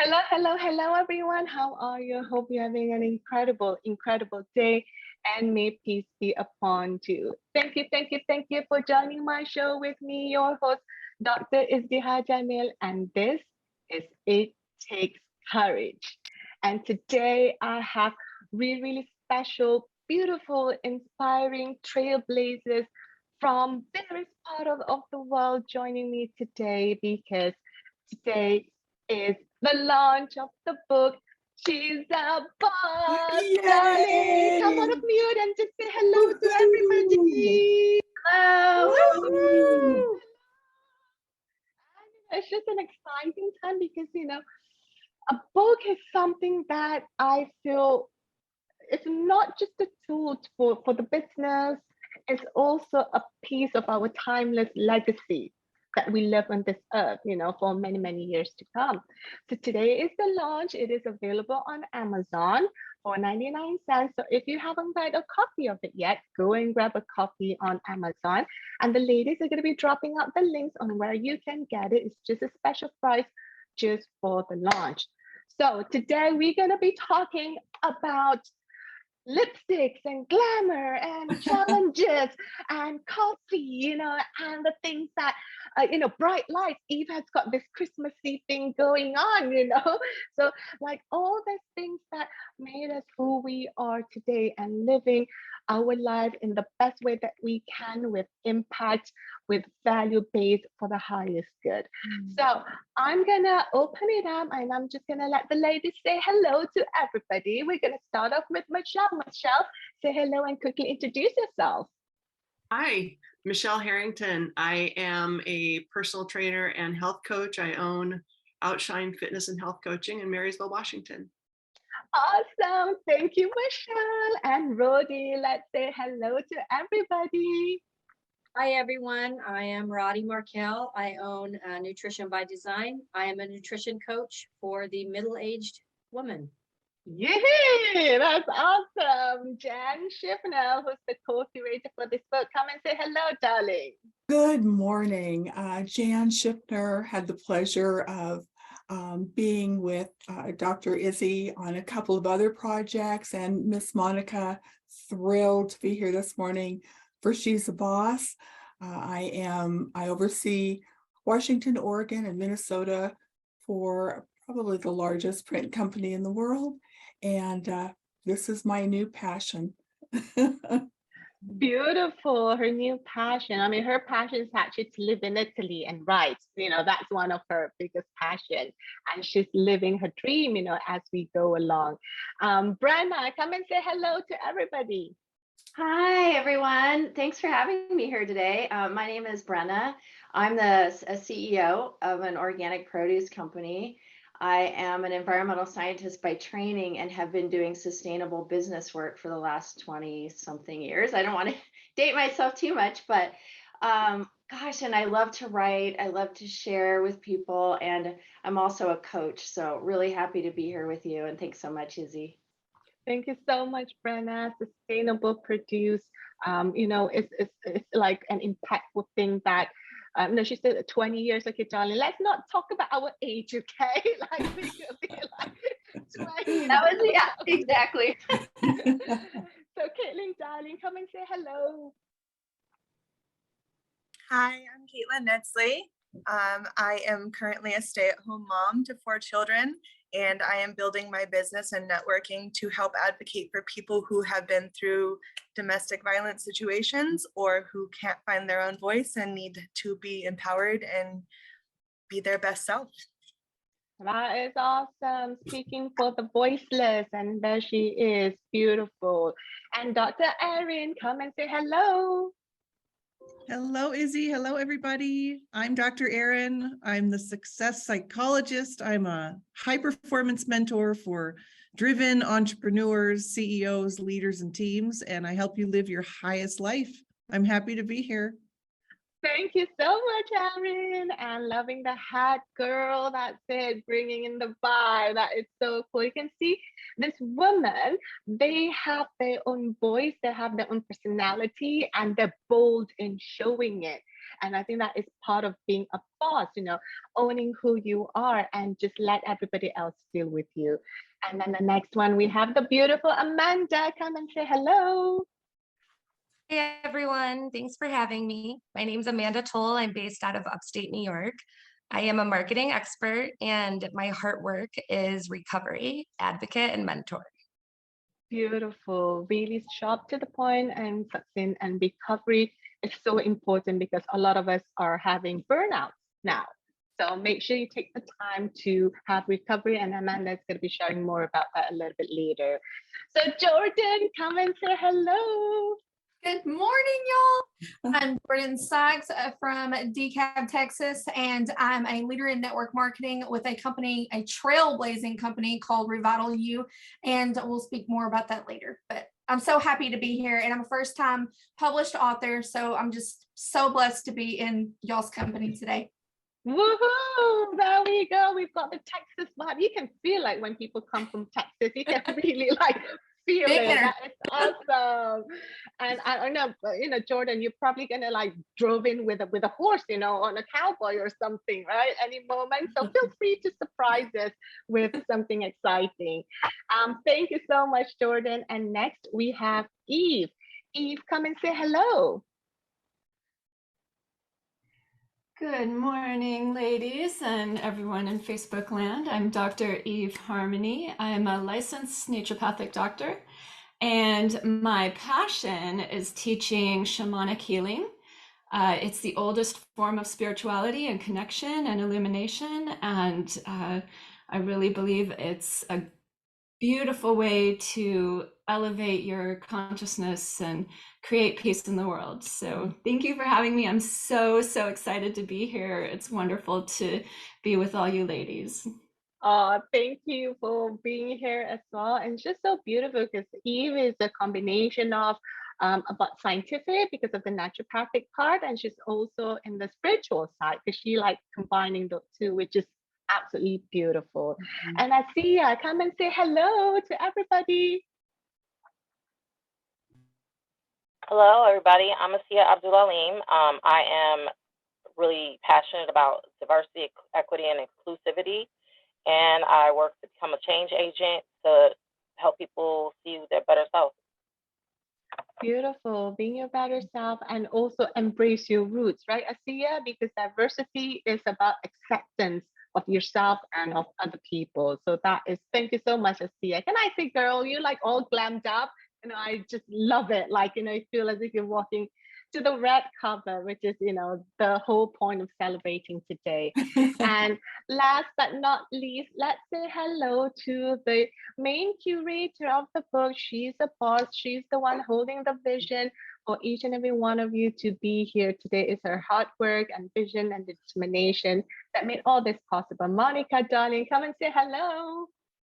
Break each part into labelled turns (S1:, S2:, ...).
S1: Hello, hello, hello, everyone. How are you? Hope you're having an incredible, incredible day, and may peace be upon you. Thank you, thank you, thank you for joining my show with me, your host, Dr. Izdihar Jamil, and this is It Takes Courage. And today I have really, really special, beautiful, inspiring trailblazers from various part of the world joining me today because today is the launch of the book. She's a boss, darling. Come on
S2: Yay!
S1: up mute and just say hello to
S2: Woohoo!
S1: everybody. Hello.
S2: Woo!
S1: And it's just an exciting time because, a book is something that I feel it's not just a tool for the business, it's also a piece of our timeless legacy that we live on this earth, for many, many years to come. So today is the launch. It is available on Amazon for 99 cents. So if you haven't got a copy of it yet, go and grab a copy on Amazon. And the ladies are going to be dropping out the links on where you can get it. It's just a special price just for the launch. So today we're going to be talking about lipsticks and glamour and challenges and coffee, and the things that, bright lights. Eve has got this Christmassy thing going on. So like all the things that made us who we are today and living our life in the best way that we can with impact, with value based for the highest good. So I'm gonna open it up and I'm just gonna let the ladies say hello to everybody. We're gonna start off with Michelle. Michelle, say hello and quickly introduce yourself.
S2: Hi, Michelle Harrington. I am a personal trainer and health coach. I own Outshine Fitness and Health Coaching in Marysville, Washington.
S1: Awesome. Thank you, Michelle. And Rodi, let's say hello to everybody.
S3: Hi, everyone. I am Roddy Markel. I own Nutrition by Design. I am a nutrition coach for the middle-aged woman.
S1: Yay! That's awesome. Jan Schiffner, who's the co-curator for this book. Come and say hello, darling.
S4: Good morning. Jan Schiffner had the pleasure of being with Dr. Izzy on a couple of other projects, and Miss Monica, thrilled to be here this morning for She's a Boss. I oversee Washington, Oregon, and Minnesota for probably the largest print company in the world, and this is my new passion.
S1: Beautiful. Her new passion. I mean, her passion is actually to live in Italy and write. That's one of her biggest passion. And she's living her dream, as we go along. Brenna, come and say hello to everybody.
S5: Hi, everyone. Thanks for having me here today. My name is Brenna. I'm a CEO of an organic produce company. I am an environmental scientist by training and have been doing sustainable business work for the last 20-something years. I don't want to date myself too much, but gosh, and I love to write. I love to share with people, and I'm also a coach. So really happy to be here with you. And thanks so much, Izzy.
S1: Thank you so much, Brenna. Sustainable produce, it's like an impactful thing that, no, she said 20 years. Okay, darling, let's not talk about our age, okay? Like we could be like 20.
S5: That was, yeah, exactly.
S1: So Caitlin, darling, come and say hello.
S6: Hi, I'm Caitlin Netsley. I am currently a stay-at-home mom to 4 children, and I am building my business and networking to help advocate for people who have been through domestic violence situations or who can't find their own voice and need to be empowered and be their best self.
S1: That is awesome. Speaking for the voiceless, and there she is, beautiful. And Dr. Erin, come and say hello.
S7: Hello, Izzy. Hello, everybody. I'm Dr. Erin. I'm the success psychologist. I'm a high performance mentor for driven entrepreneurs, CEOs, leaders, and teams, and I help you live your highest life. I'm happy to be here.
S1: Thank you so much, Erin. And loving the hat, girl. That's it, bringing in the vibe. That is so cool. You can see this woman, they have their own voice, they have their own personality, and they're bold in showing it. And I think that is part of being a boss, owning who you are and just let everybody else deal with you. And then the next one, we have the beautiful Amanda. Come and say hello.
S8: Hey everyone, thanks for having me. My name is Amanda Toll. I'm based out of upstate New York. I am a marketing expert and my heart work is recovery, advocate, and mentor.
S1: Beautiful, really sharp to the point and succinct. And recovery is so important because a lot of us are having burnouts now. So make sure you take the time to have recovery, and Amanda is going to be sharing more about that a little bit later. So Jordan, come and say hello.
S9: Good morning, y'all. I'm Jordan Sykes from DeKalb, Texas, and I'm a leader in network marketing with a company, a trailblazing company called Revital U, and we'll speak more about that later. But I'm so happy to be here, and I'm a first-time published author, so I'm just so blessed to be in y'all's company today.
S1: Woohoo! There we go. We've got the Texas vibe. You can feel like when people come from Texas, you can really like feel it. That is awesome. And I don't know, but Jordan, you're probably gonna like drove in with a horse, on a cowboy or something, right? Any moment. So feel free to surprise us with something exciting. Thank you so much, Jordan. And next we have Eve. Eve, come and say hello.
S10: Good morning, ladies and everyone in Facebook land. I'm Dr. Eve Harmony. I'm a licensed naturopathic doctor, and my passion is teaching shamanic healing. It's the oldest form of spirituality and connection and illumination, and I really believe it's a beautiful way to elevate your consciousness and create peace in the world. So thank you for having me. I'm so excited to be here. It's wonderful to be with all you ladies.
S1: Thank you for being here as well. And just so beautiful because Eve is a combination of about scientific because of the naturopathic part, and she's also in the spiritual side because she likes combining the two, which is absolutely beautiful. And I see ya. Come and say hello to everybody.
S11: Hello, everybody. I'm Asiya Abdul-Alim. I am really passionate about diversity, equity, and inclusivity, and I work to become a change agent to help people see their better self.
S1: Beautiful, being your better self and also embrace your roots, right, Asiya? Because diversity is about acceptance of yourself and of other people. So that is, thank you so much, Asiya. Can I say, girl, you like all glammed up? I just love it. Like, you feel as if you're walking to the red carpet, which is, the whole point of celebrating today. And last but not least, let's say hello to the main curator of the book. She's a boss. She's the one holding the vision for each and every one of you to be here today. It's her hard work and vision and determination that made all this possible. Monica, darling, come and say hello.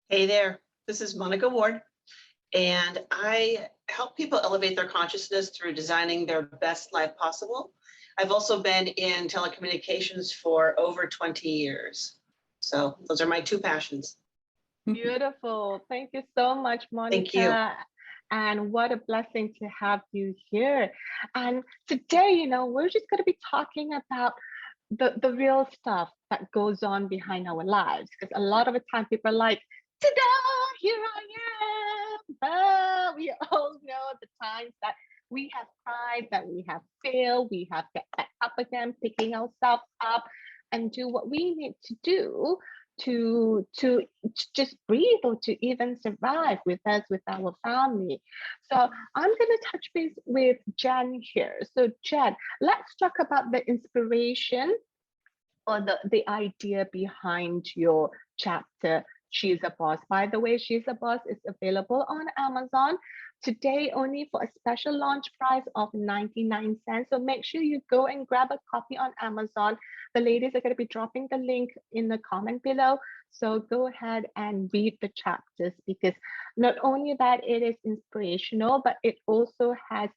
S12: Hey there, this is Monica Ward. And I help people elevate their consciousness through designing their best life possible. I've also been in telecommunications for over 20 years. So those are my two passions.
S1: Beautiful. Thank you so much, Monica.
S12: Thank you.
S1: And what a blessing to have you here. And today, we're just going to be talking about the real stuff that goes on behind our lives. Because a lot of the time people are like, ta-da, here I am. But we all know the times that we have cried, that we have failed, we have get back up again, picking ourselves up and do what we need to do to just breathe or to even survive with us, with our family. So I'm going to touch base with Jen here. So Jen, let's talk about the inspiration or the idea behind your chapter, She's a Boss. By the way, She's a Boss is available on Amazon today only for a special launch price of 99 cents. So make sure you go and grab a copy on Amazon. The ladies are going to be dropping the link in the comment below. So go ahead and read the chapters because not only that it is inspirational, but it also has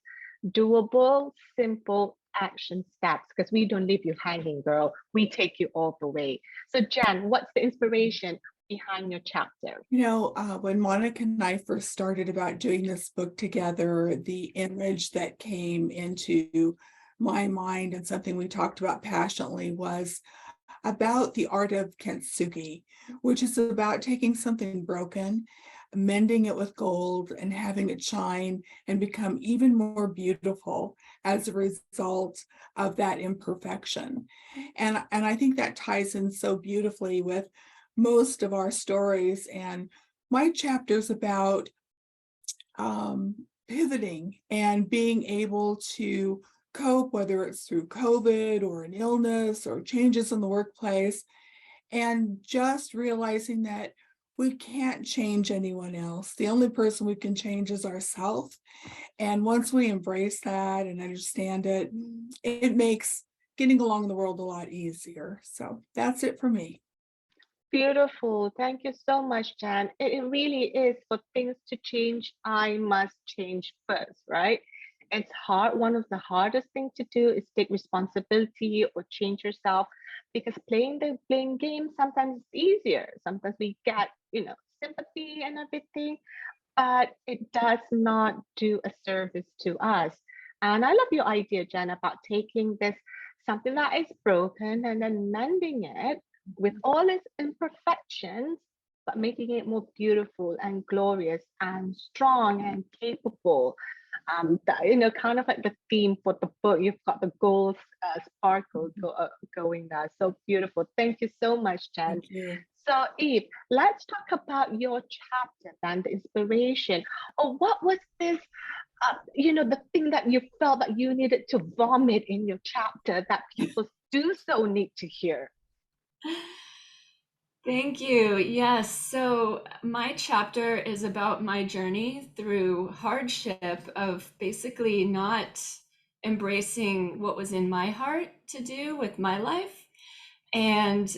S1: doable, simple action steps because we don't leave you hanging, girl. We take you all the way. So Jen, what's the inspiration behind your chapter?
S4: When Monica and I first started about doing this book together, the image that came into my mind and something we talked about passionately was about the art of kintsugi, which is about taking something broken, mending it with gold, and having it shine and become even more beautiful as a result of that imperfection. And I think that ties in so beautifully with most of our stories. And my chapter's about pivoting and being able to cope, whether it's through COVID or an illness or changes in the workplace, and just realizing that we can't change anyone else. The only person we can change is ourselves. And once we embrace that and understand it, it makes getting along in the world a lot easier. So that's it for me.
S1: Beautiful. Thank you so much, Jan. It really is, for things to change, I must change first, right? It's hard. One of the hardest things to do is take responsibility or change yourself, because playing games sometimes it's easier. Sometimes we get, sympathy and everything, but it does not do a service to us. And I love your idea, Jen, about taking this something that is broken and then mending it with all its imperfections, but making it more beautiful and glorious and strong and capable. Kind of like the theme for the book. You've got the gold sparkle going there. So beautiful. Thank you so much, Jen.
S4: Thank you.
S1: So Eve, let's talk about your chapter and the inspiration. Or what was this, the thing that you felt that you needed to vomit in your chapter that people do so need to hear?
S10: Thank you. Yes. So my chapter is about my journey through hardship of basically not embracing what was in my heart to do with my life, and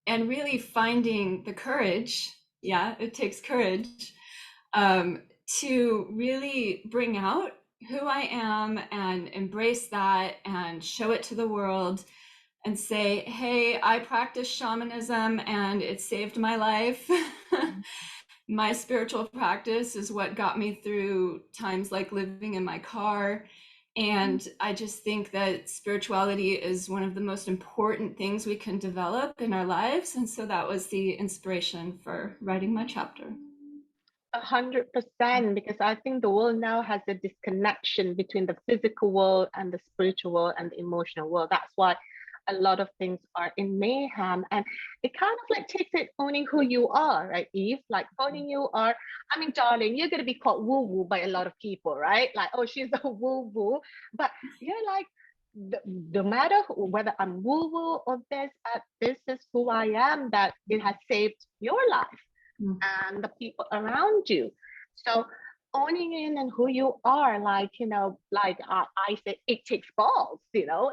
S10: really finding the courage. Yeah, it takes courage to really bring out who I am and embrace that and show it to the world and say, hey, I practice shamanism and it saved my life. My spiritual practice is what got me through times like living in my car. And I just think that spirituality is one of the most important things we can develop in our lives. And so that was the inspiration for writing my chapter.
S1: 100%, because I think the world now has a disconnection between the physical world and the spiritual world and the emotional world. That's why a lot of things are in mayhem, and it kind of like takes it owning who you are, right, Eve? Like owning you are, I mean, darling, you're gonna be called woo-woo by a lot of people, right? Like, oh, she's a woo-woo, but you're like, no matter whether I'm woo-woo or this is who I am, that it has saved your life and the people around you. So owning in and who you are, I say, it takes balls,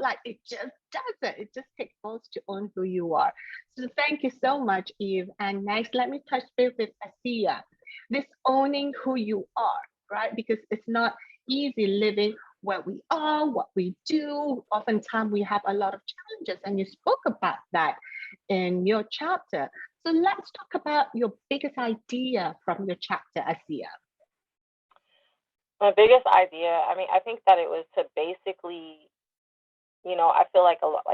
S1: like it just doesn't. It just takes balls to own who you are. So thank you so much, Eve. And next, let me touch base with Asiya. This owning who you are, right? Because it's not easy living where we are, what we do. Oftentimes we have a lot of challenges, and you spoke about that in your chapter. So let's talk about your biggest idea from your chapter, Asiya.
S11: My biggest idea, I think that it was to basically, I feel like a lot,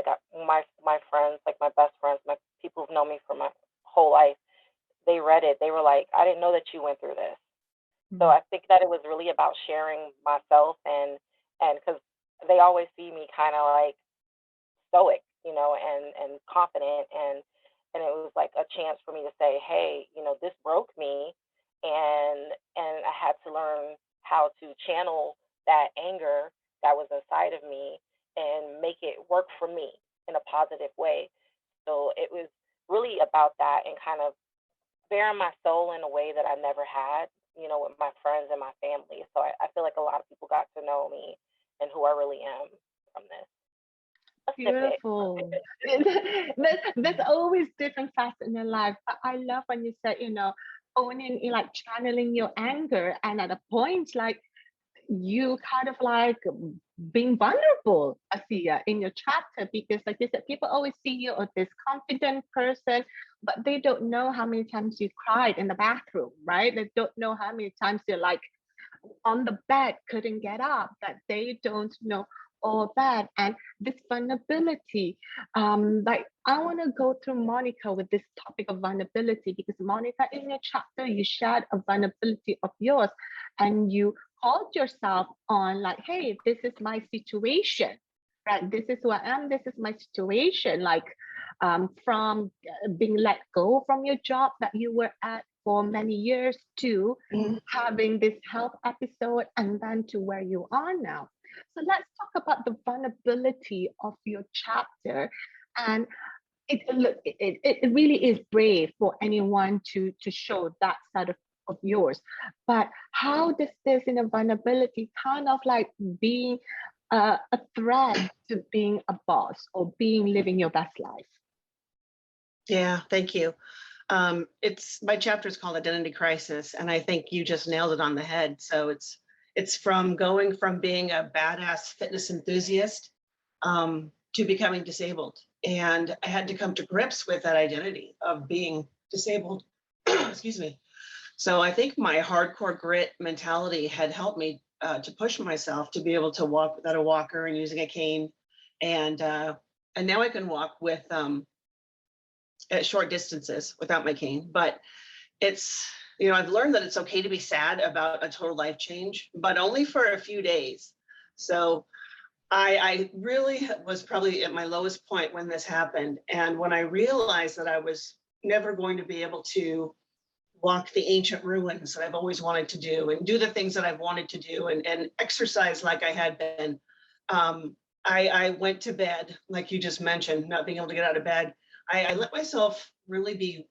S11: my friends, like my best friends, my people who've known me for my whole life, they read it. They were like, I didn't know that you went through this. So I think that it was really about sharing myself, and because they always see me kind of like stoic, and confident, and it was like a chance for me to say, hey, this broke me, and I had to learn how to channel that anger that was inside of me and make it work for me in a positive way. So it was really about that, and kind of bearing my soul in a way that I never had, with my friends and my family. So I feel like a lot of people got to know me and who I really am from this.
S1: Beautiful. There's always different facets in your life. I love when you said, owning, like channeling your anger, and at a point, like you kind of like being vulnerable, Asiya, in your chapter, because like you said, people always see you as this confident person, but they don't know how many times you cried in the bathroom, right? They don't know how many times you're like on the bed, couldn't get up, that they don't know all that and this vulnerability. Like I want to go through Monica with this topic of vulnerability because Monica, in your chapter, you shared a vulnerability of yours and you called yourself on like, hey, this is my situation, right? This is who I am. This is my situation. Like from being let go from your job that you were at for many years to having this health episode and then to where you are now. So let's talk about the vulnerability of your chapter. And it really is brave for anyone to show that side of yours. But how does this in a vulnerability kind of like being a threat to being a boss or being living your best life?
S12: Yeah, thank you. It's my chapter is called Identity Crisis, and I think you just nailed it on the head. So it's from going from being a badass fitness enthusiast to becoming disabled. And I had to come to grips with that identity of being disabled. Excuse me. So I think my hardcore grit mentality had helped me to push myself to be able to walk without a walker and using a cane. And now I can walk with at short distances without my cane. But it's, you know, I've learned that it's okay to be sad about a total life change, but only for a few days. So I really was probably at my lowest point when this happened. And when I realized that I was never going to be able to walk the ancient ruins that I've always wanted to do and do the things that I've wanted to do and exercise like I had been, I went to bed, like you just mentioned, not being able to get out of bed. I let myself really be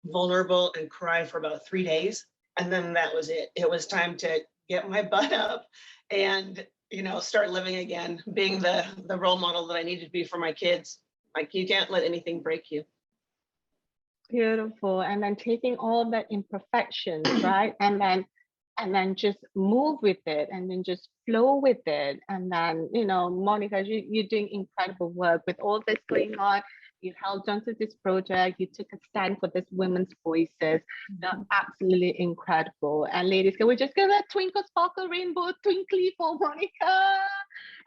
S12: vulnerable and cry for about 3 days. And then that was it. It was time to get my butt up and, you know, start living again, being the role model that I needed to be for my kids. Like, you can't let anything break you.
S1: Beautiful. And then taking all that imperfections, right? And then just move with it and then just flow with it. And then, you know, Monica, you're doing incredible work with all this going on. You held on to this project. You took a stand for this women's voices. They're absolutely incredible. And ladies, can we just give a twinkle, sparkle, rainbow, twinkly for Monica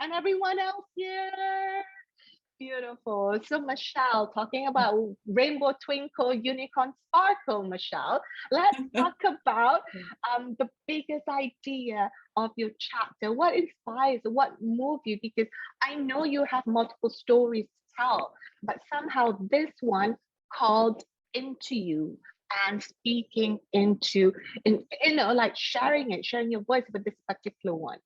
S1: and everyone else here? Beautiful. So Michelle, talking about rainbow, twinkle, unicorn, sparkle, Michelle, let's talk about the biggest idea of your chapter. What inspires, what moved you? Because I know you have multiple stories to tell, but somehow this one called into you and speaking into, you know, like sharing your voice with this particular one.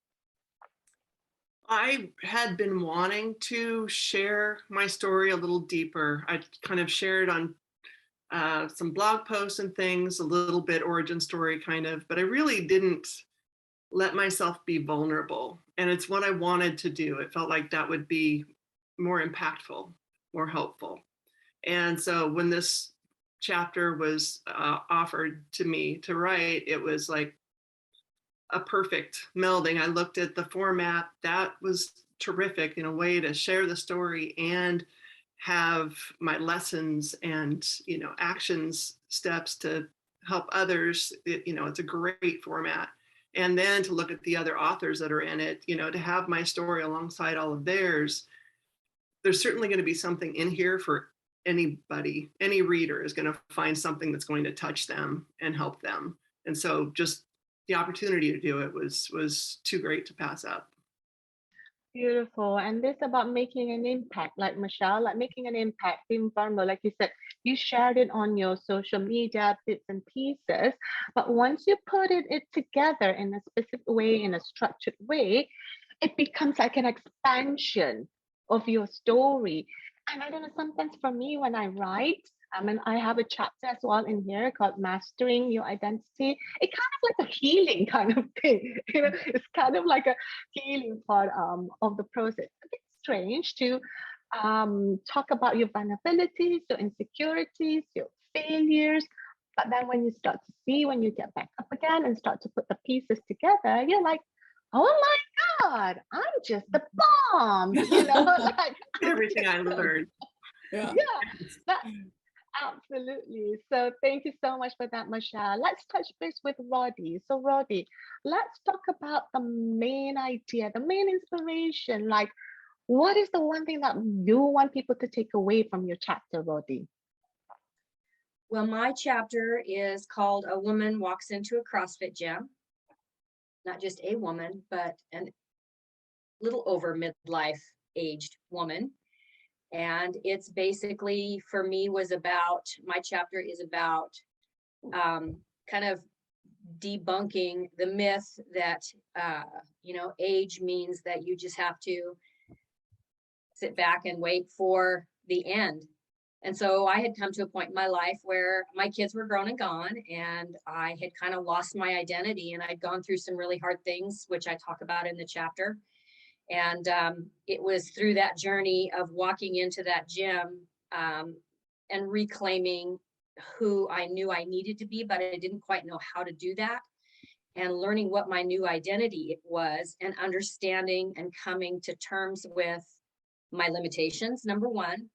S2: I had been wanting to share my story a little deeper. I kind of shared on some blog posts and things, a little bit origin story kind of, but I really didn't let myself be vulnerable. And it's what I wanted to do. It felt like that would be more impactful, more helpful. And so when this chapter was offered to me to write, it was like a perfect melding. I looked at the format. That was terrific in a way to share the story and have my lessons and, you know, actions, steps to help others. You know, it's a great format. And then to look at the other authors that are in it, you know, to have my story alongside all of theirs. There's certainly going to be something in here for anybody. Any reader is going to find something that's going to touch them and help them. And so just the opportunity to do it was too great to pass up.
S1: Beautiful. And this about making an impact, like Michelle, like making an impact, being vulnerable, like you said, you shared it on your social media, bits and pieces. But once you put it together in a specific way, in a structured way, it becomes like an expansion of your story. And I don't know, sometimes for me, when I write, and I have a chapter as well in here called Mastering Your Identity. It kind of like a healing kind of thing. You know, it's kind of like a healing part of the process. A bit strange to talk about your vulnerabilities, your insecurities, your failures. But then when you start to see, when you get back up again and start to put the pieces together, you're like, oh my God, I'm just a bomb. You know, like
S2: everything I learned.
S1: Yeah. Absolutely. So thank you so much for that, Michelle. Let's touch base with Roddy. So Roddy, let's talk about the main idea, the main inspiration. Like, What is the one thing that you want people to take away from your chapter, Rodi?
S3: Well, my chapter is called A Woman Walks into a CrossFit Gym. Not just a woman, but a little over midlife aged woman. And it's basically, for me, my chapter is about kind of debunking the myth that, age means that you just have to sit back and wait for the end. And so I had come to a point in my life where my kids were grown and gone, and I had kind of lost my identity, and I'd gone through some really hard things, which I talk about in the chapter. And it was through that journey of walking into that gym and reclaiming who I knew I needed to be, but I didn't quite know how to do that. And learning what my new identity was, and understanding and coming to terms with my limitations, number one,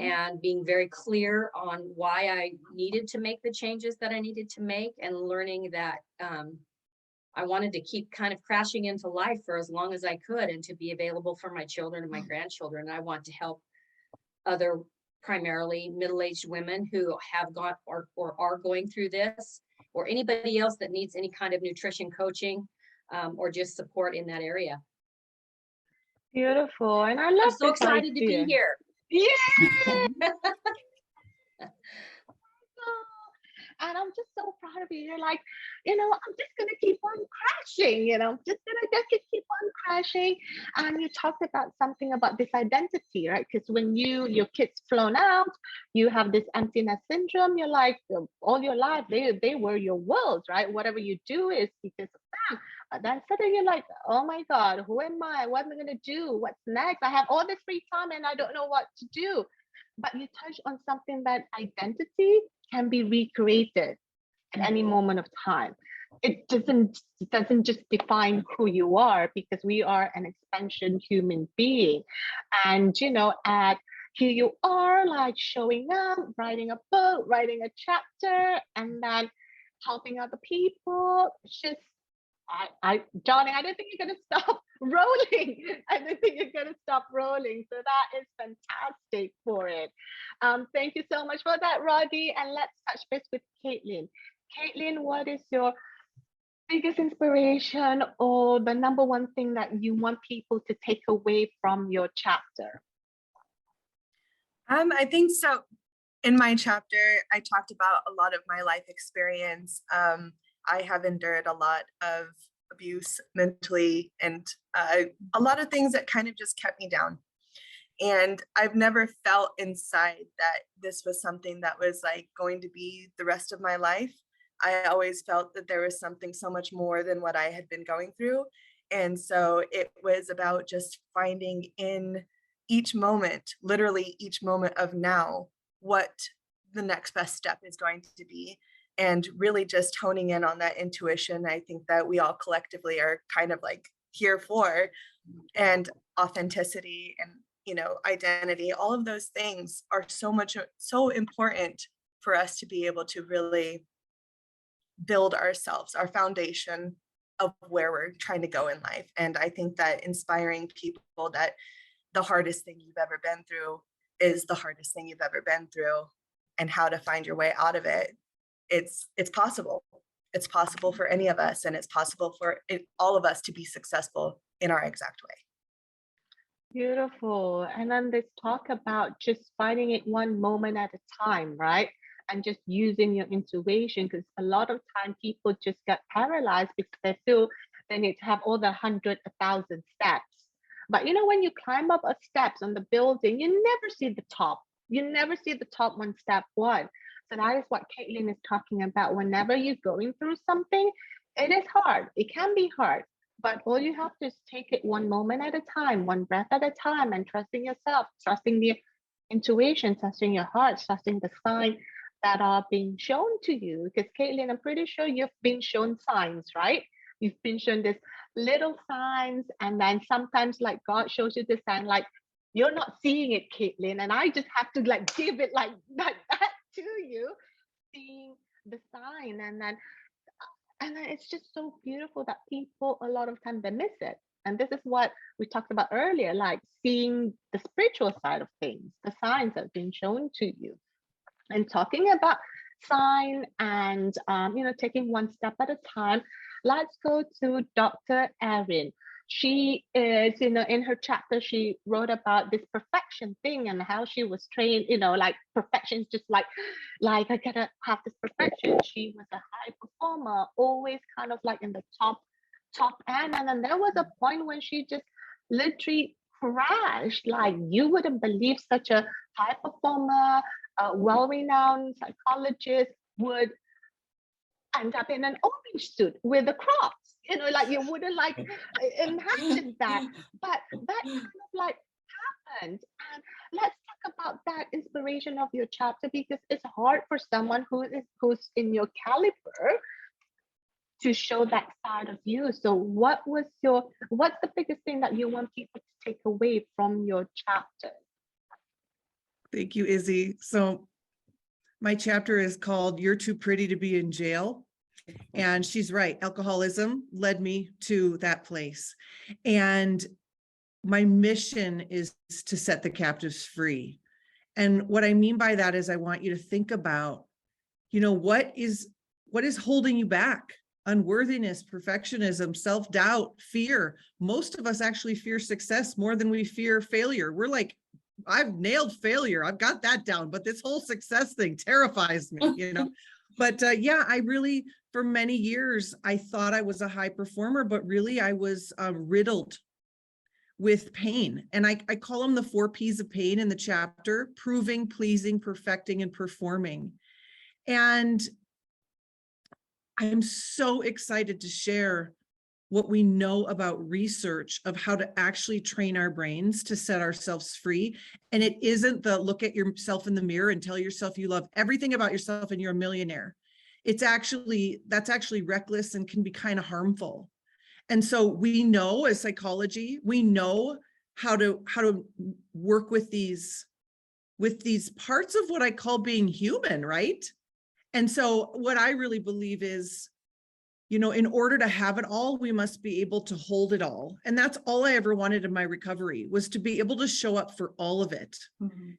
S3: and being very clear on why I needed to make the changes that I needed to make, and learning that I wanted to keep kind of crashing into life for as long as I could, and to be available for my children and my grandchildren. I want to help other primarily middle-aged women who have gone or are going through this, or anybody else that needs any kind of nutrition coaching or just support in that area.
S1: Beautiful. And I love
S3: I'm so
S1: this
S3: excited to be
S1: idea.
S3: here.
S1: Yeah. And I'm just so proud of you. You're like, I'm just going to keep on crashing, just going to keep on crashing. And you talked about something about this identity, right? Because when your kids flown out, you have this emptiness syndrome. You're like, all your life, they were your world, right? Whatever you do is because of them. But then suddenly you're like, oh my God, who am I? What am I going to do? What's next? I have all this free time and I don't know what to do. But you touch on something that identity can be recreated at any moment of time. It doesn't just define who you are, because we are an expansion human being. And here you are, like showing up, writing a book, writing a chapter, and then helping other people. It's just, Johnny, I don't think you're going to stop rolling. I don't think you're going to stop rolling. So that is fantastic for it. Thank you so much for that, Roddy. And let's touch base with Caitlin. Caitlin, what is your biggest inspiration, or the number one thing that you want people to take away from your chapter?
S6: I think so. In my chapter, I talked about a lot of my life experience. I have endured a lot of abuse mentally, and a lot of things that kind of just kept me down. And I've never felt inside that this was something that was like going to be the rest of my life. I always felt that there was something so much more than what I had been going through. And so it was about just finding in each moment, literally each moment of now, what the next best step is going to be. And really just honing in on that intuition. I think that we all collectively are kind of like here for, and authenticity and, identity, all of those things are so important for us to be able to really build ourselves, our foundation of where we're trying to go in life. And I think that inspiring people that the hardest thing you've ever been through is the hardest thing you've ever been through, and how to find your way out of it. It's possible. It's possible for any of us, and it's possible for all of us to be successful in our exact way.
S1: Beautiful. And then this talk about just finding it one moment at a time, right? And just using your intuition, because a lot of time people just get paralyzed because they feel they need to have all the 100, 1,000 steps. But when you climb up a steps on the building, you never see the top. You never see the top one, step one. So that is what Caitlin is talking about. Whenever you're going through something, it is hard. It can be hard. But all you have to is take it one moment at a time, one breath at a time, and trusting yourself, trusting the intuition, trusting your heart, trusting the signs that are being shown to you. Because Caitlin, I'm pretty sure you've been shown signs, right? You've been shown this little signs, and then sometimes like God shows you the sign, like you're not seeing it, Caitlin, and I just have to like give it like that to you, seeing the sign. And then it's just so beautiful that people a lot of time they miss it. And this is what we talked about earlier, like seeing the spiritual side of things, the signs that have been shown to you. And talking about sign and, taking one step at a time, let's go to Dr. Erin. She is, in her chapter, she wrote about this perfection thing and how she was trained, like perfection is just like I gotta have this perfection. She was a high performer, always kind of like in the top end. And then there was a point when she just literally crashed. Like you wouldn't believe such a high performer, well-renowned psychologist would end up in an orange suit with a cross. Like you wouldn't like imagine that, but that kind of like happened. And let's talk about that inspiration of your chapter, because it's hard for someone who's in your caliber to show that side of you. So what's the biggest thing that you want people to take away from your chapter?
S7: Thank you, Izzy. So my chapter is called "You're Too Pretty to Be in Jail." And she's right. Alcoholism led me to that place. And my mission is to set the captives free. And what I mean by that is I want you to think about, what is holding you back? Unworthiness, perfectionism, self-doubt, fear. Most of us actually fear success more than we fear failure. We're like, I've nailed failure. I've got that down, but this whole success thing terrifies me, But I really, for many years, I thought I was a high performer, but really I was riddled with pain. And I call them the 4 P's of pain in the chapter: proving, pleasing, perfecting, and performing. And I'm so excited to share what we know about research of how to actually train our brains to set ourselves free. And it isn't the look at yourself in the mirror and tell yourself you love everything about yourself and you're a millionaire. That's actually reckless and can be kind of harmful. And so we know, as psychology, we know how to work with these parts of what I call being human, right? And so what I really believe is, in order to have it all, we must be able to hold it all. And that's all I ever wanted in my recovery, was to be able to show up for all of it. Mm-hmm.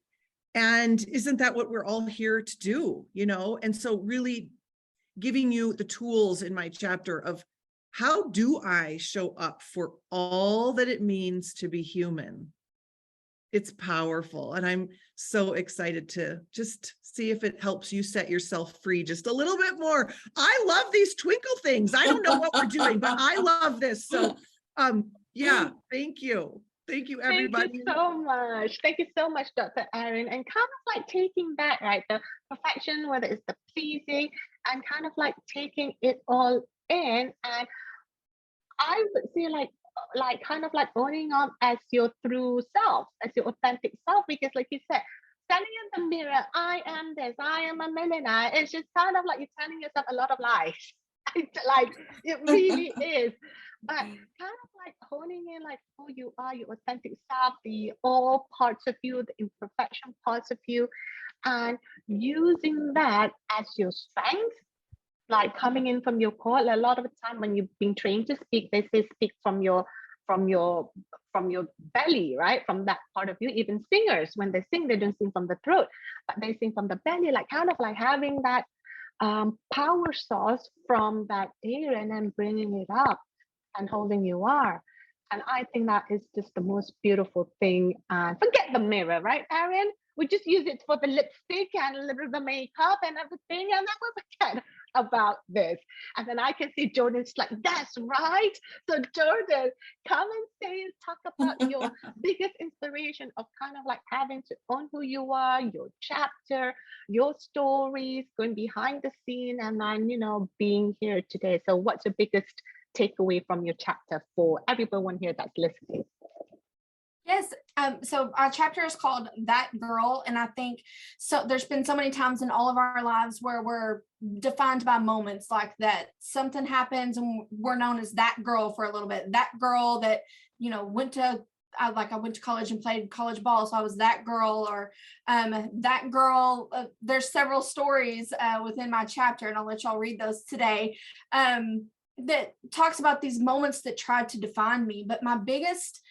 S7: And isn't that what we're all here to do, And so really giving you the tools in my chapter of how do I show up for all that it means to be human? It's powerful. And I'm so excited to just see if it helps you set yourself free just a little bit more. I love these twinkle things. I don't know what we're doing, but I love this. So thank you. Thank you, everybody.
S1: Thank you so much. Thank you so much, Dr. Erin. And kind of like taking that, right, the perfection, whether it's the pleasing, and kind of like taking it all in. And I would say like kind of like owning up as your true self, as your authentic self, because like you said, standing in the mirror, I am this, I am a millionaire. It's just kind of like you're telling yourself a lot of lies. Like it really is. But kind of like honing in like who you are, your authentic self, the all parts of you, the imperfection parts of you, and using that as your strength. Like coming in from your core. A lot of the time when you've been trained to speak, they say speak from your belly, right? From that part of you. Even singers, when they sing, they don't sing from the throat, but they sing from the belly, like kind of like having that power source from that area and then bringing it up and holding you are. And I think that is just the most beautiful thing. And forget the mirror, right, Erin? We just use it for the lipstick and a little bit of the makeup and everything, and then we forget about this. And then I can see Jordan's like, that's right. So Jordan, come and talk about your biggest inspiration of kind of like having to own who you are, your chapter, your stories, going behind the scene, and then, being here today. So what's your biggest takeaway from your chapter for everyone here that's listening?
S9: Yes. So our chapter is called That Girl. And I think so there's been so many times in all of our lives where we're defined by moments like that. Something happens and we're known as that girl for a little bit. That girl that, went to college and played college ball. So I was that girl, or that girl. There's several stories within my chapter, and I'll let y'all read those today. that talks about these moments that tried to define me. But my biggest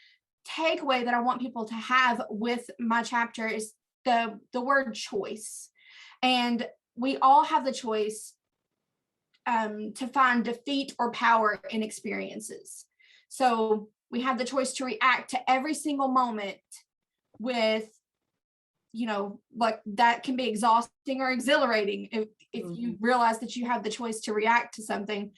S9: takeaway that I want people to have with my chapter is the word choice. And we all have the choice to find defeat or power in experiences. So we have the choice to react to every single moment with, like that can be exhausting or exhilarating if you realize that you have the choice to react to something.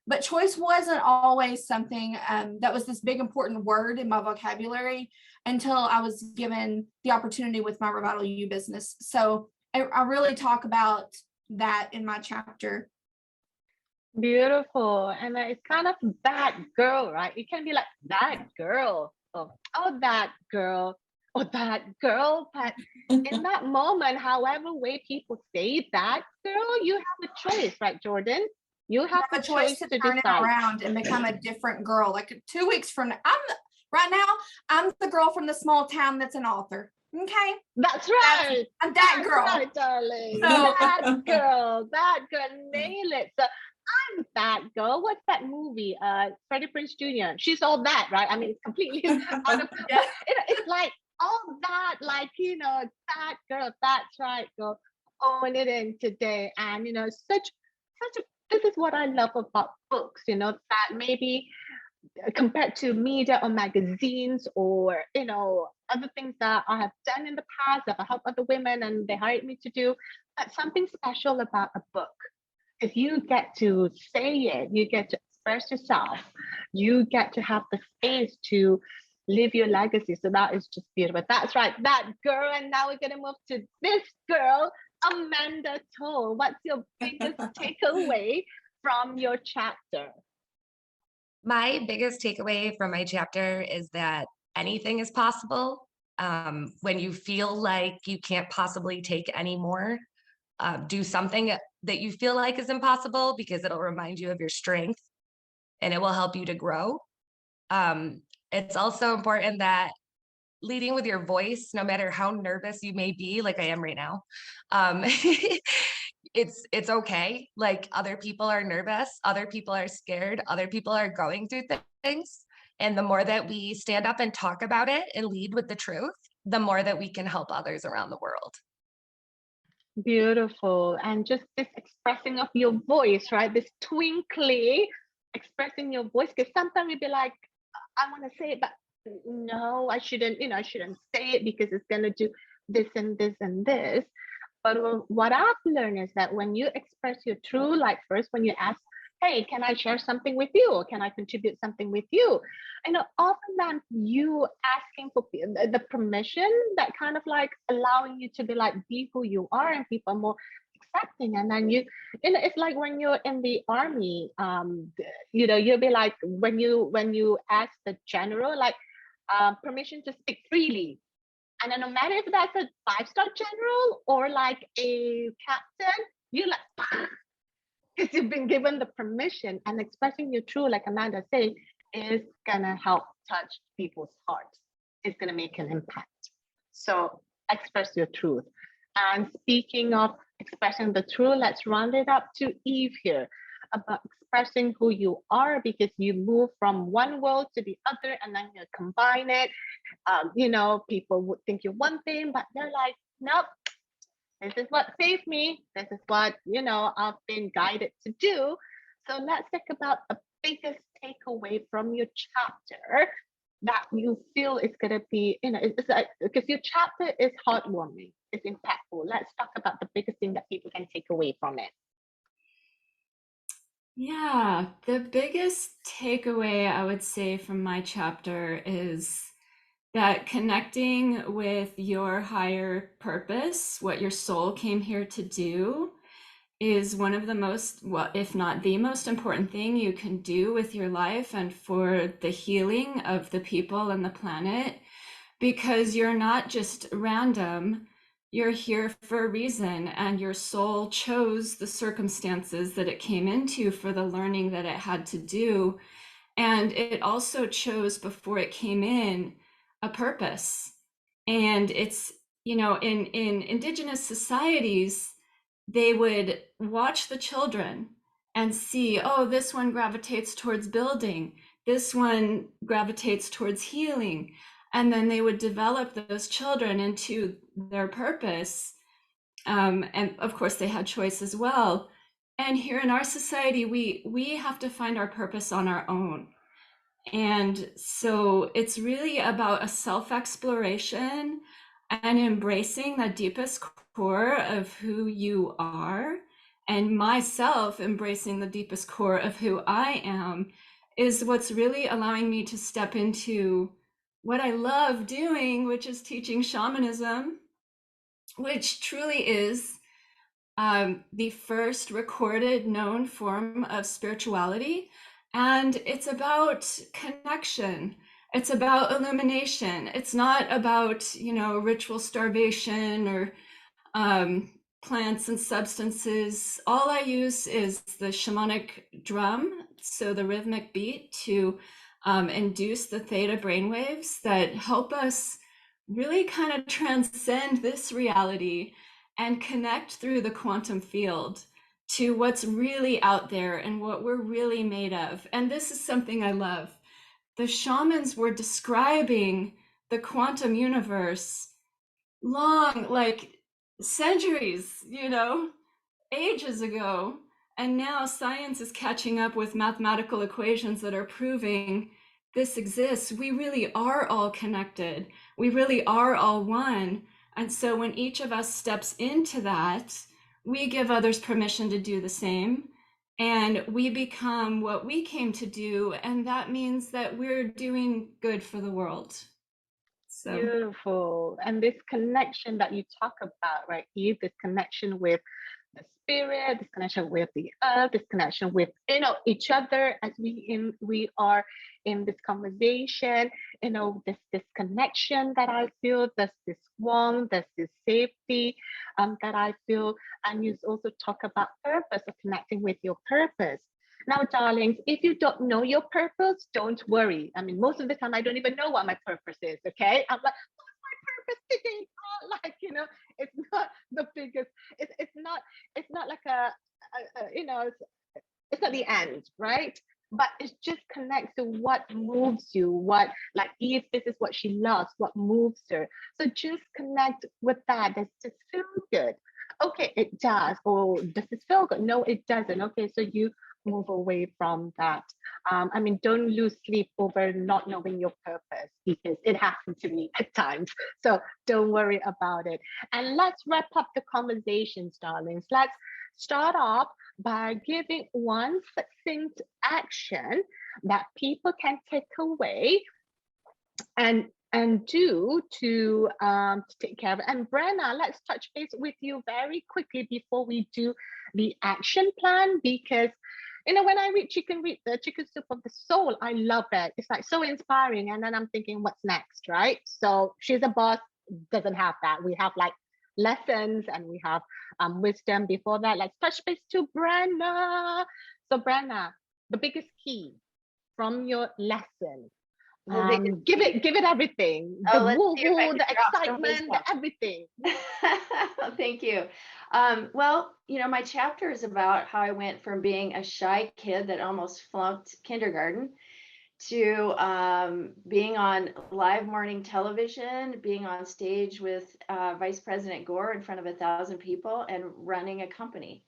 S9: But choice wasn't always something that was this big important word in my vocabulary until I was given the opportunity with my Revital You business. So I really talk about that in my chapter.
S1: Beautiful. And it's kind of that girl, right? It can be like that girl, oh that girl, or that girl. But in that moment, however way people say that girl, you have a choice, right, Jordan? You have
S9: a choice to turn it
S1: decide.
S9: around and become a different girl. Like 2 weeks from now, I'm the girl from the small town that's an author. Okay,
S1: that's right.
S9: I'm that girl,
S1: right, darling.
S9: So,
S1: that girl, nail it. So I'm that girl. What's that movie? Freddie Prinze Jr. She's all that, right? I mean, it's completely out of. Yeah. It's like all that, like that girl. That's right, girl. Own it in today, and such a. This is what I love about books. That maybe compared to media or magazines or other things that I have done in the past that I help other women and they hired me to do, but something special about a book. If you get to say it, you get to express yourself, you get to have the space to live your legacy. So that is just beautiful. That's right, that girl. And now we're gonna move to this girl, Amanda Toll. What's your biggest takeaway from your chapter?
S8: My biggest takeaway from my chapter is that anything is possible. When you feel like you can't possibly take any more, do something that you feel like is impossible, because it'll remind you of your strength and it will help you to grow. It's also important that leading with your voice, no matter how nervous you may be, like I am right now, it's okay. Like, other people are nervous, other people are scared, other people are going through things. And the more that we stand up and talk about it and lead with the truth, the more that we can help others around the world.
S1: Beautiful. And just this expressing of your voice, right? This twinkly expressing your voice, because sometimes we'd be like, I want to say it, but no, I shouldn't, I shouldn't say it because it's going to do this and this and this. But what I've learned is that when you express your true, like first when you ask, hey, can I share something with you? Or can I contribute something with you? Often then you asking for the permission, that kind of like allowing you to be like, be who you are, and people are more accepting. And then it's like when you're in the army, you'll be like, when you ask the general, like permission to speak freely. And then no matter if that's a 5-star general or like a captain, you're like, because you've been given the permission, and expressing your true, like Amanda said, is gonna help touch people's hearts. It's gonna make an impact. So express your truth. And speaking of expressing the truth, let's round it up to Eve here about expressing who you are, because you move from one world to the other and then you combine it. People would think you're one thing, but they're like, nope, this is what saved me. This is what, I've been guided to do. So let's talk about the biggest takeaway from your chapter that you feel is going to be, it's like, because your chapter is heartwarming, it's impactful. Let's talk about the biggest thing that people can take away from it.
S10: Yeah, the biggest takeaway I would say from my chapter is that connecting with your higher purpose, what your soul came here to do, is one of the most, well, if not the most important thing you can do with your life and for the healing of the people and the planet, because you're not just random. You're here for a reason, and your soul chose the circumstances that it came into for the learning that it had to do. And it also chose, before it came in, a purpose. And it's, in indigenous societies, they would watch the children and see, oh, this one gravitates towards building, this one gravitates towards healing. And then they would develop those children into their purpose. And of course, they had choice as well. And here in our society, we have to find our purpose on our own. And so it's really about a self-exploration and embracing the deepest core of who you are. And myself embracing the deepest core of who I am is what's really allowing me to step into what I love doing, which is teaching shamanism, which truly is the first recorded known form of spirituality. And it's about connection. It's about illumination. It's not about, ritual starvation or plants and substances. All I use is the shamanic drum, so the rhythmic beat, to induce the theta brainwaves that help us really kind of transcend this reality and connect through the quantum field to what's really out there and what we're really made of. And this is something I love. The shamans were describing the quantum universe long, like centuries, ages ago. And now science is catching up with mathematical equations that are proving this exists. We really are all connected. We really are all one. And so when each of us steps into that, we give others permission to do the same. And we become what we came to do. And that means that we're doing good for the world. So
S1: beautiful. And this connection that you talk about, right, Eve, this connection with the spirit, this connection with the earth, this connection with each other as we are in this conversation, this connection that I feel, there's this warmth, there's this safety that I feel. And you also talk about purpose, of connecting with your purpose. Now, darlings, if you don't know your purpose, don't worry. I mean, most of the time I don't even know what my purpose is. Okay, I'm like, what's my purpose today? It's not the biggest. It's not like it's not the end, right? But it just connects to what moves you, what, like Eve, this is what she loves, what moves her. So just connect with that. Does this feel good? Okay, it does. Or does this feel good? No, it doesn't. Okay, so you move away from that. Don't lose sleep over not knowing your purpose, because it happened to me at times. So don't worry about it. And let's wrap up the conversations, darlings. Let's start off by giving one succinct action that people can take away and do to take care of it. And Brenna, let's touch base with you very quickly before we do the action plan, because when I read the Chicken Soup of the Soul, I love it. It's like so inspiring. And then I'm thinking, what's next, right? So She's a Boss doesn't have that. We have like lessons and we have wisdom before that. Let's touch base to Brenna. So Brenna, the biggest key from your lesson. Give it everything. The woo-hoo, the excitement, the everything.
S5: Thank you. Well, my chapter is about how I went from being a shy kid that almost flunked kindergarten to being on live morning television, being on stage with Vice President Gore in front of 1,000 people and running a company.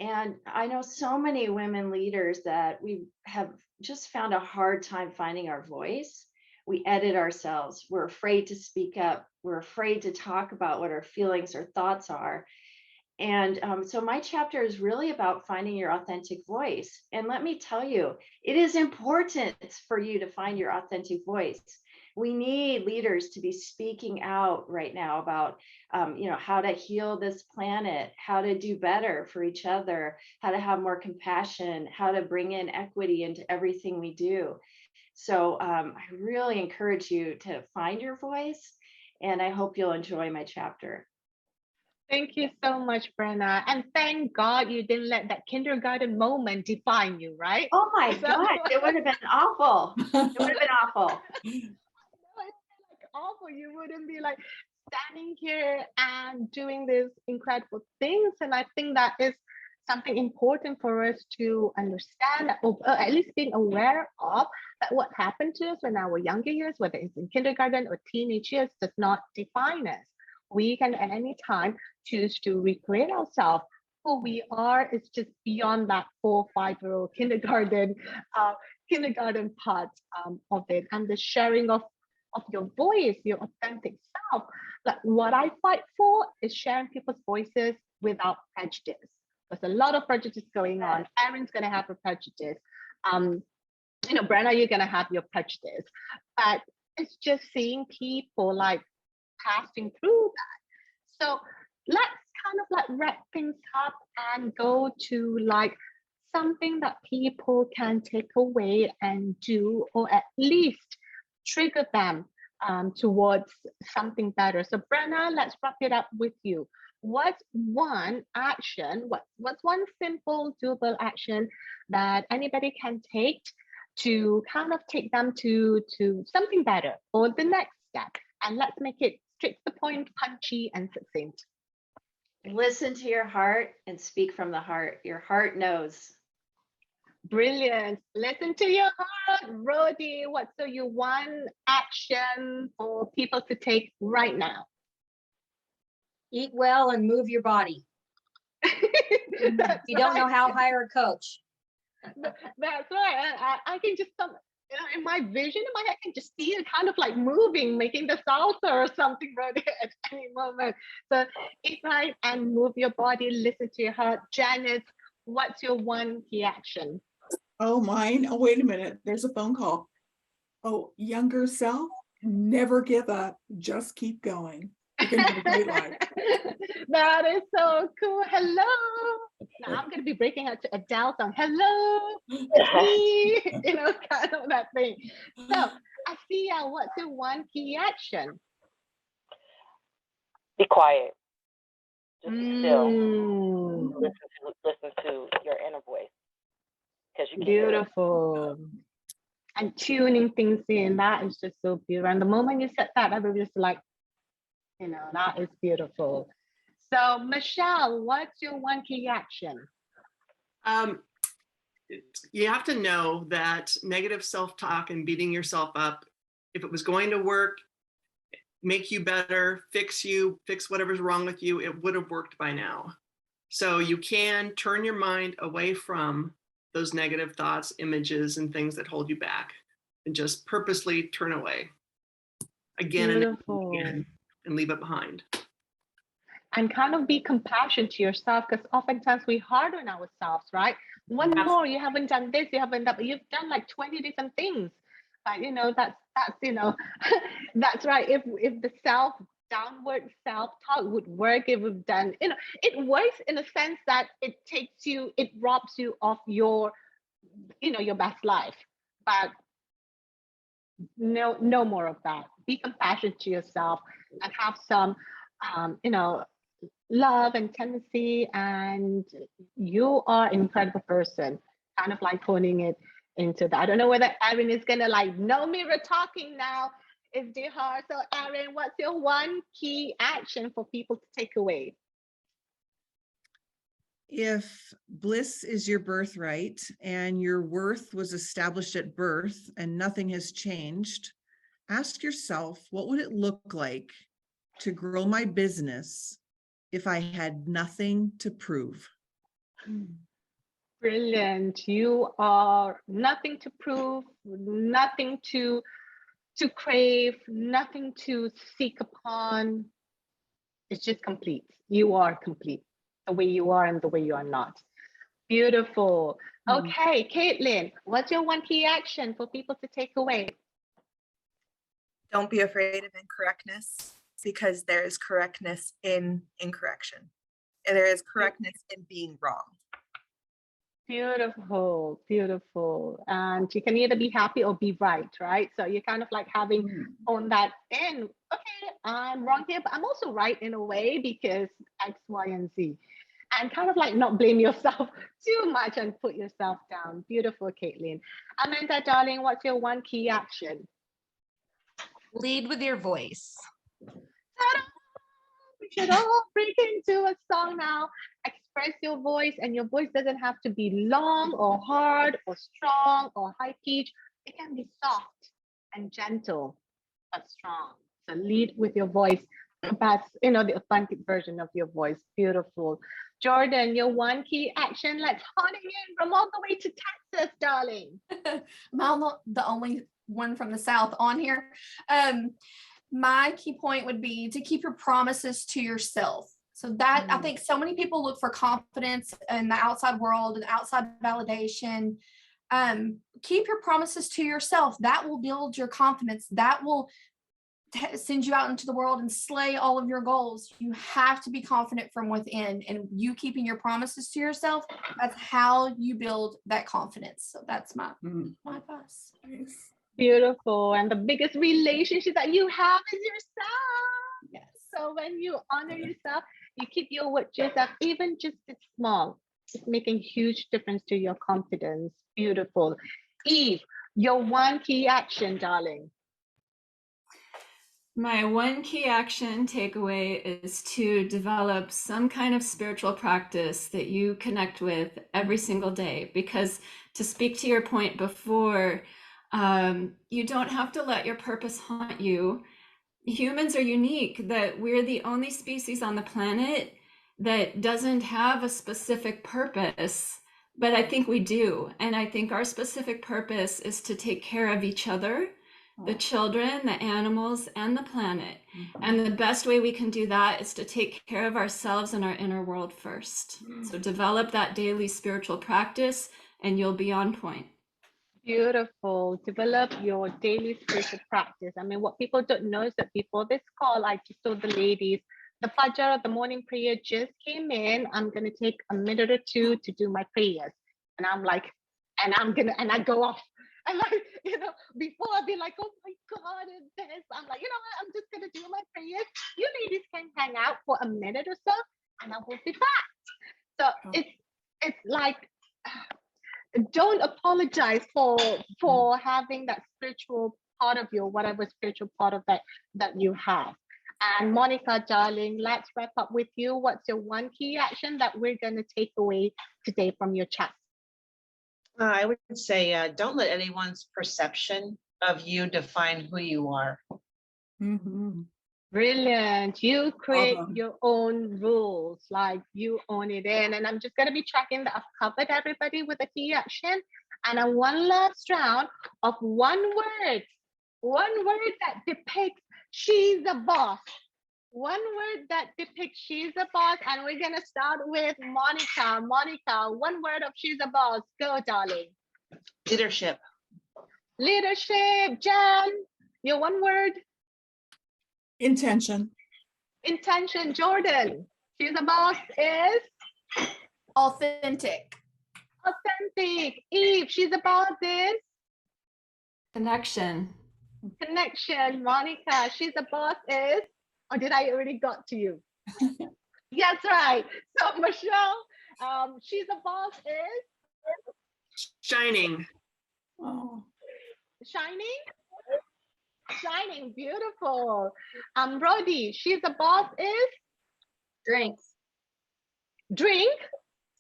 S5: And I know so many women leaders that we have just found a hard time finding our voice. We edit ourselves. We're afraid to speak up. We're afraid to talk about what our feelings or thoughts are. And so my chapter is really about finding your authentic voice. And let me tell you, it is important for you to find your authentic voice. We need leaders to be speaking out right now about, how to heal this planet, how to do better for each other, how to have more compassion, how to bring in equity into everything we do. So I really encourage you to find your voice, and I hope you'll enjoy my chapter.
S1: Thank you so much, Brenna. And thank God you didn't let that kindergarten moment define you, right?
S5: Oh my God, it would have been awful. It would have been awful.
S1: Awful. You wouldn't be like standing here and doing these incredible things. And I think that is something important for us to understand, or at least being aware of, that what happened to us when our younger years, whether it's in kindergarten or teenage years, does not define us. We can at any time choose to recreate ourselves. Who we are is just beyond that 4 or 5-year-old kindergarten part of it, and the sharing of your voice, your authentic self. Like what I fight for is sharing people's voices without prejudice. There's a lot of prejudice going on. Erin's going to have a prejudice. Brenna, you're going to have your prejudice. But it's just seeing people like passing through that. So let's kind of like wrap things up and go to like something that people can take away and do, or at least trigger them towards something better. So Brenna, let's wrap it up with you. What's one action, what's one simple doable action that anybody can take to kind of take them to something better or the next step? And let's make it straight to the point, punchy and succinct.
S5: Listen to your heart and speak from the heart. Your heart knows.
S1: Brilliant. Listen to your heart. Rodi, what's your one action for people to take right now?
S3: Eat well and move your body. If you don't know how, hire a coach.
S1: That's right. I can just, in my vision, in my head, I can just see it kind of like moving, making the salsa or something right at any moment. So eat right and move your body, listen to your heart. Janice, what's your one key action?
S4: Oh, mine. Oh, wait a minute. There's a phone call. Oh, younger self, never give up. Just keep going. You can have a great life.
S1: That is so cool. Hello. Now I'm going to be breaking out to Adele song. Hello. Me. Kind of that thing. So, Asiya, what's your one key action?
S11: Be quiet. Just be still. Listen to your inner voice. You
S1: Beautiful. And tuning things in, that is just so beautiful. And the moment you said that, I was just like, that is beautiful. So Michelle, what's your one key action?
S2: You have to know that negative self-talk and beating yourself up, if it was going to work, make you better, fix whatever's wrong with you, it would have worked by now. So you can turn your mind away from those negative thoughts, images, and things that hold you back, and just purposely turn away again and again and leave it behind.
S1: And kind of be compassionate to yourself, because oftentimes we hard on ourselves, right? One more, you haven't done this, you haven't done, but you've done like 20 different things. But that's that's right. If the downward self-talk would work, it would have done, it works in a sense that it robs you of your best life. But no more of that. Be compassionate to yourself and have some love and tendency, and you are an incredible person. Kind of like honing it into that. I don't know whether Erin is gonna like no mirror talking now. Izdihar. So Erin, what's your one key action for people to take away?
S7: If bliss is your birthright and your worth was established at birth and nothing has changed, ask yourself, what would it look like to grow my business if I had nothing to prove?
S1: Brilliant. You are nothing to prove, nothing to crave, nothing to seek upon. It's just complete. You are complete, the way you are and the way you are not. Beautiful. Okay, Caitlin, what's your one key action for people to take away?
S6: Don't be afraid of incorrectness, because there is correctness in incorrection. And there is correctness in being wrong.
S1: Beautiful, beautiful. And you can either be happy or be right? So you're kind of like having on that end, okay, I'm wrong here, but I'm also right in a way because X, Y, and Z. And kind of like not blame yourself too much and put yourself down. Beautiful, Caitlin. Amanda, darling, what's your one key action?
S8: Lead with your voice.
S1: Ta-da! We should all break into a song now. express your voice, and your voice doesn't have to be long or hard or strong or high pitch. It can be soft and gentle but strong. So lead with your voice. That's, the authentic version of your voice. Beautiful. Jordan, your one key action. Let's hone it in from all the way to Texas, darling.
S9: I'm the only one from the South on here. My key point would be to keep your promises to yourself. So that I think so many people look for confidence in the outside world and outside validation. Keep your promises to yourself. That will build your confidence. That will send you out into the world and slay all of your goals. You have to be confident from within, and you keeping your promises to yourself, that's how you build that confidence. So that's my advice.
S1: Beautiful. And the biggest relationship that you have is yourself.
S9: Yes.
S1: So when you honor yourself, you keep your word to yourself, even just it's small, it's making huge difference to your confidence. Beautiful. Eve, your one key action, darling.
S10: My one key action takeaway is to develop some kind of spiritual practice that you connect with every single day. Because to speak to your point before, you don't have to let your purpose haunt you. Humans are unique, that we're the only species on the planet that doesn't have a specific purpose, but I think we do. And I think our specific purpose is to take care of each other, the children, the animals, and the planet. And the best way we can do that is to take care of ourselves and our inner world first. So develop that daily spiritual practice and you'll be on point.
S1: Beautiful. Develop your daily spiritual practice. I mean, what people don't know is that before this call, I just told the ladies, the Fajr, the morning prayer just came in. I'm going to take a minute or two to do my prayers. And I'm like, and I go off. And like, before I'd be like, oh my God, and this. I'm like, what? I'm just going to do my prayers. You ladies can hang out for a minute or so, and I will be back. So it's like, don't apologize for having that spiritual part of you, whatever spiritual part of that you have. And Monica, darling, let's wrap up with you. What's your one key action that we're going to take away today from your chat?
S12: I would say don't let anyone's perception of you define who you are.
S1: Brilliant. You create your own rules, like you own it in. And I'm just going to be tracking that I've covered everybody with a key action. And a one last round of one word that depicts she's a boss. One word that depicts she's a boss. And we're going to start with Monica. Monica, one word of she's a boss. Go, darling.
S12: Leadership.
S1: Leadership. Jan, your one word.
S4: Intention.
S1: Intention. Jordan, she's a boss is
S9: authentic.
S1: Authentic. Eve, she's a boss is
S10: Connection.
S1: Connection. Monica, she's a boss is, or did I already got to you? Yes, right. So Michelle, she's a boss is
S2: Shining.
S1: Shining. Shining. Beautiful. Brody, she's a boss is
S3: Strength.
S1: Drink.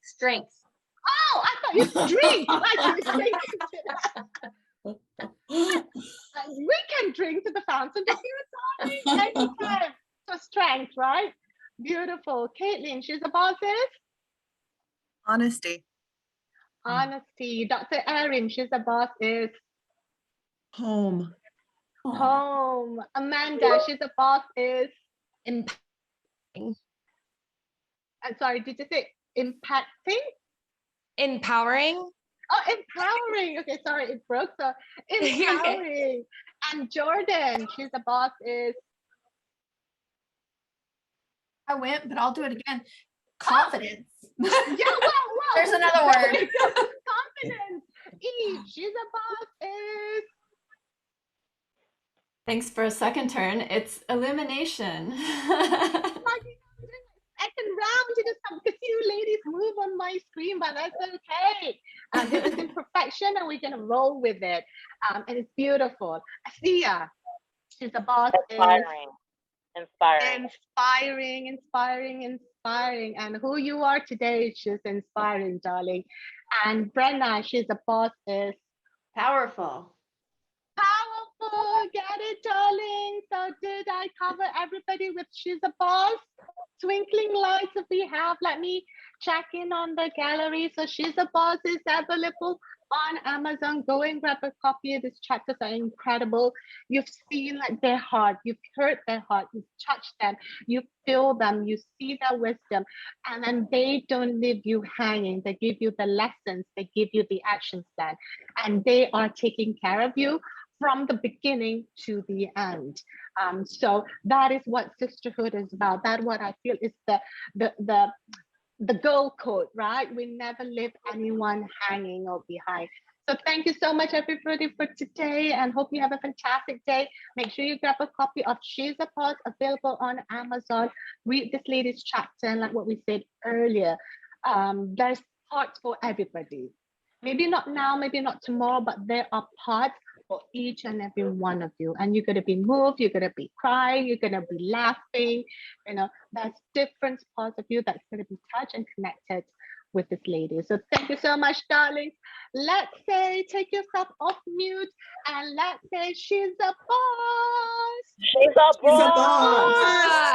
S3: Strength.
S1: Oh, I thought you drink. We can drink to the fountain of youth anytime. So strength, right? Beautiful. Caitlin, she's a boss is
S6: Honesty.
S1: honesty. Dr. Erin, she's a boss is
S7: Home.
S1: home. Amanda, she's a boss is
S8: Empowering.
S1: I'm sorry, did you say impacting?
S8: Empowering.
S1: Oh, empowering. Okay, sorry, it broke. So empowering. And Jordan, she's a boss is
S9: I went, but I'll do it again. Confidence.
S1: yeah, well.
S9: There's another word.
S1: Confidence. Eve, she's a boss is
S10: Thanks for a second turn. It's illumination.
S1: second round to the sub because you ladies move on my screen, but that's okay. This is imperfection and we're gonna roll with it. And it's beautiful. Asia, she's a boss.
S11: Inspiring.
S1: Inspiring. inspiring. And who you are today is just inspiring, darling. And Brenna, she's a boss, is
S5: Powerful.
S1: powerful. Get it, darling? So did I cover everybody with she's a boss? Twinkling lights if we have. Let me check in on the gallery. So she's a boss is available on Amazon. Go and grab a copy. These chapters are incredible. You've seen like their heart, you've heard their heart, you've touched them, you feel them, you see their wisdom, and then they don't leave you hanging. They give you the lessons, they give you the action plan, and they are taking care of you from the beginning to the end. So that is what sisterhood is about. That's what I feel is the goal code, right? We never leave anyone hanging or behind. So thank you so much, everybody, for today, and hope you have a fantastic day. Make sure you grab a copy of She's a Boss, available on Amazon. Read this lady's chapter, and like what we said earlier, there's parts for everybody. Maybe not now, maybe not tomorrow, but there are parts for each and every one of you. And you're going to be moved, you're going to be crying, you're going to be laughing. You know, there's different parts of you that's going to be touched and connected with this lady. So thank you so much, darlings. Let's say, take yourself off mute and let's say she's a boss.
S11: She's a
S4: She's a
S11: boss.
S4: boss.